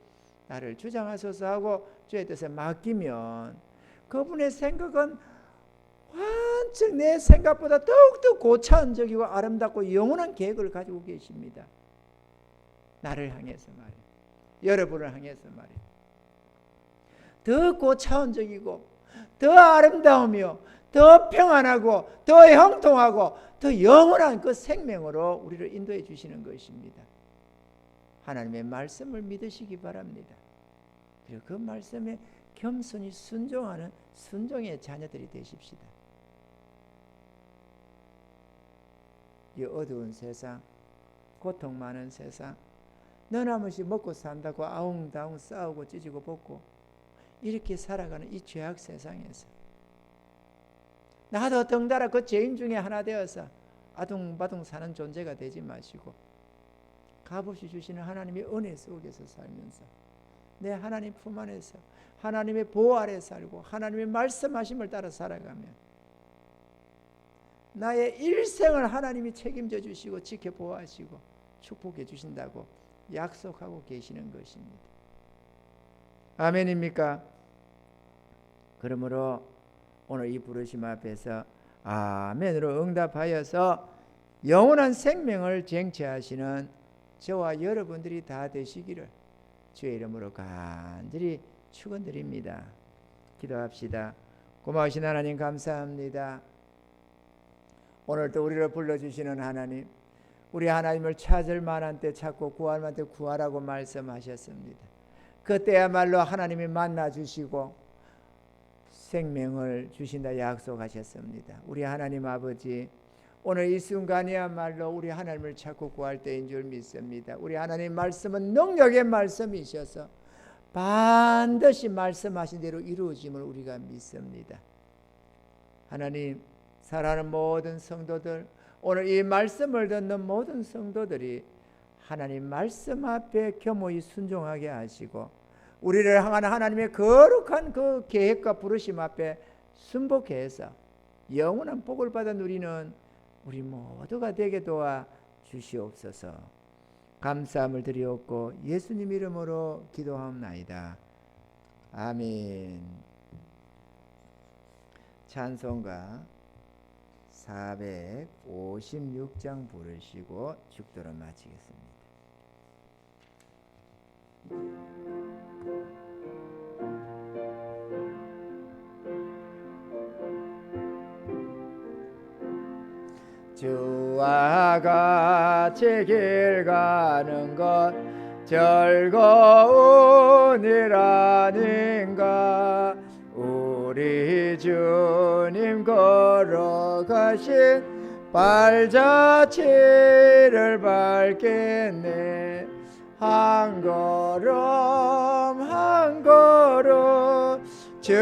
나를 주장하소서 하고 주의 뜻에 맡기면 그분의 생각은 완전 내 생각보다 더욱더 고차원적이고 아름답고 영원한 계획을 가지고 계십니다. 나를 향해서 말이에요. 여러분을 향해서 말이에요. 더 고차원적이고 더 아름다우며 더 평안하고 더 형통하고 더 영원한 그 생명으로 우리를 인도해 주시는 것입니다. 하나님의 말씀을 믿으시기 바랍니다. 그리고 그 말씀에 겸손히 순종하는 순종의 자녀들이 되십시다. 이 어두운 세상, 고통 많은 세상, 너나무시 먹고 산다고 아웅다웅 싸우고 찢고 볶고 이렇게 살아가는 이 죄악 세상에서 나도 덩달아 그 죄인 중에 하나 되어서 아둥바둥 사는 존재가 되지 마시고 값없이 주시는 하나님의 은혜 속에서 살면서 내 하나님 품 안에서 하나님의 보호 아래 살고 하나님의 말씀하심을 따라 살아가면 나의 일생을 하나님이 책임져 주시고 지켜보호하시고 축복해 주신다고 약속하고 계시는 것입니다. 아멘입니까? 그러므로 오늘 이 부르심 앞에서 아멘으로 응답하여서 영원한 생명을 쟁취하시는 저와 여러분들이 다 되시기를 주의 이름으로 간절히 축원드립니다. 기도합시다. 고마우신 하나님 감사합니다. 오늘도 우리를 불러주시는 하나님, 우리 하나님을 찾을 만한 때 찾고 구할 만한 때 구하라고 말씀하셨습니다. 그때야말로 하나님이 만나주시고 생명을 주신다 약속하셨습니다. 우리 하나님 아버지, 오늘 이 순간이야말로 우리 하나님을 찾고 구할 때인 줄 믿습니다. 우리 하나님 말씀은 능력의 말씀이셔서 반드시 말씀하신 대로 이루어짐을 우리가 믿습니다. 하나님, 사랑하는 모든 성도들, 오늘 이 말씀을 듣는 모든 성도들이 하나님 말씀 앞에 겸허히 순종하게 하시고 우리를 향한 하나님의 거룩한 그 계획과 부르심 앞에 순복해서 영원한 복을 받아 누리는 우리 모두가 되게 도와 주시옵소서. 감사함을 드리옵고 예수님 이름으로 기도하옵나이다. 아멘. 찬송가 456장 부르시고 죽도록 마치겠습니다. 주와 같이 길 가는 것 즐거운 일 아닌가. 우리 주님 걸어가신 발자취를 밟겠네. 한 걸음 한 걸음 주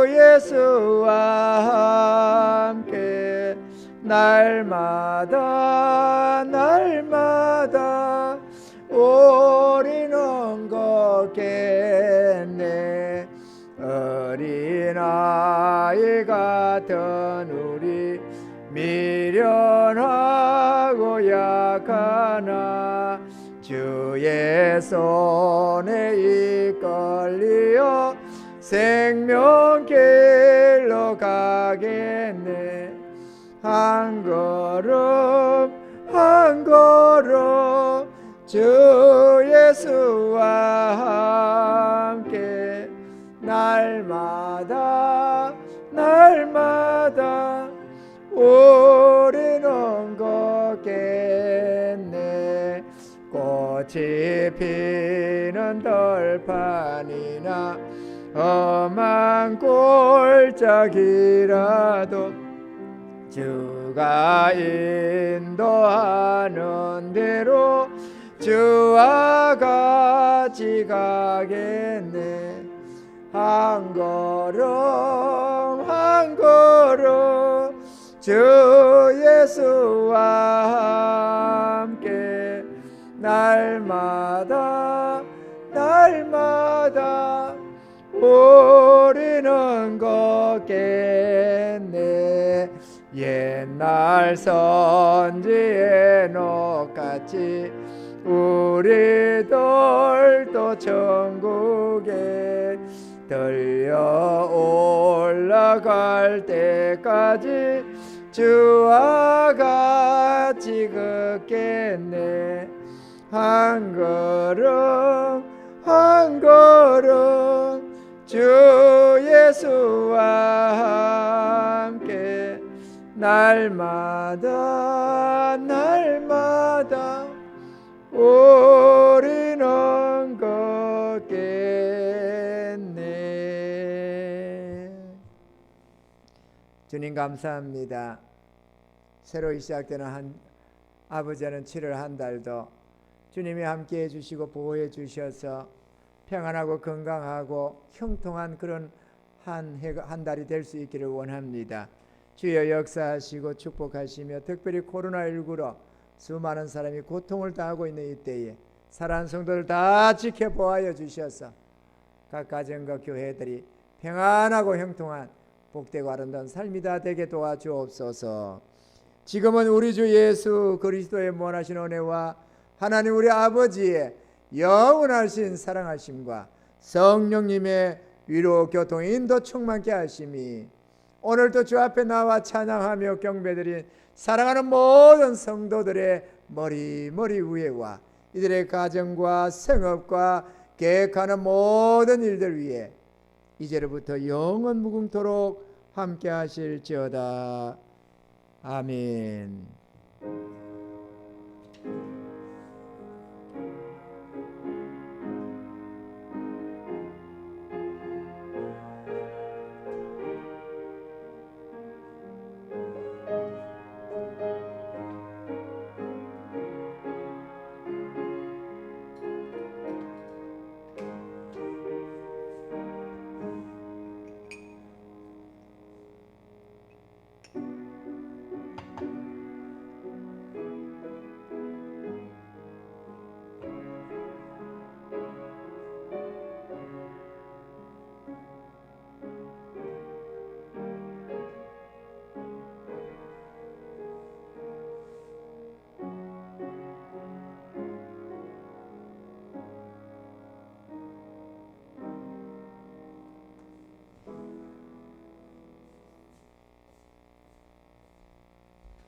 예수와 함께 날마다 날마다 우리는 걷겠네. 어린아이 같은 우리 미련하고 약하나 주의 손에 이끌려 생명길로 가겠네. 한 걸음 한 걸음 주 예수와 함께 날마다 날마다 우리는 걷겠네. 꽃이 피는 들판이나 험한 골짜기라도 주가 인도하는 대로 주와 같이 가겠네. 한 걸음 한 걸음 주 예수와 함께 날마다 것겠네. 옛날 선지의 녹같이 우리들도 천국에 들려 올라갈 때까지 주와 같이 걷겠네. 한 걸음 한 걸음 주 예수와 함께 날마다 날마다 우리는 걷겠네. 주님 감사합니다. 새로 시작되는 아버지는 7월 한 달도 주님이 함께해 주시고 보호해 주셔서 평안하고 건강하고 형통한 그런 한 달이 될 수 있기를 원합니다. 주여 역사하시고 축복하시며 특별히 코로나19로 수많은 사람이 고통을 당하고 있는 이때에 사랑하는 성도들 다 지켜보아여 주셔서 각 가정과 교회들이 평안하고 형통한 복되고 아름다운 삶이 다 되게 도와주옵소서. 지금은 우리 주 예수 그리스도의 무한하신 은혜와 하나님 우리 아버지의 영원하신 사랑하심과 성령님의 위로 교통 인도 충만케 하심이 오늘도 주 앞에 나와 찬양하며 경배드린 사랑하는 모든 성도들의 머리 위에와 이들의 가정과 생업과 계획하는 모든 일들 위에 이제로부터 영원 무궁토록 함께 하실지어다. 아멘.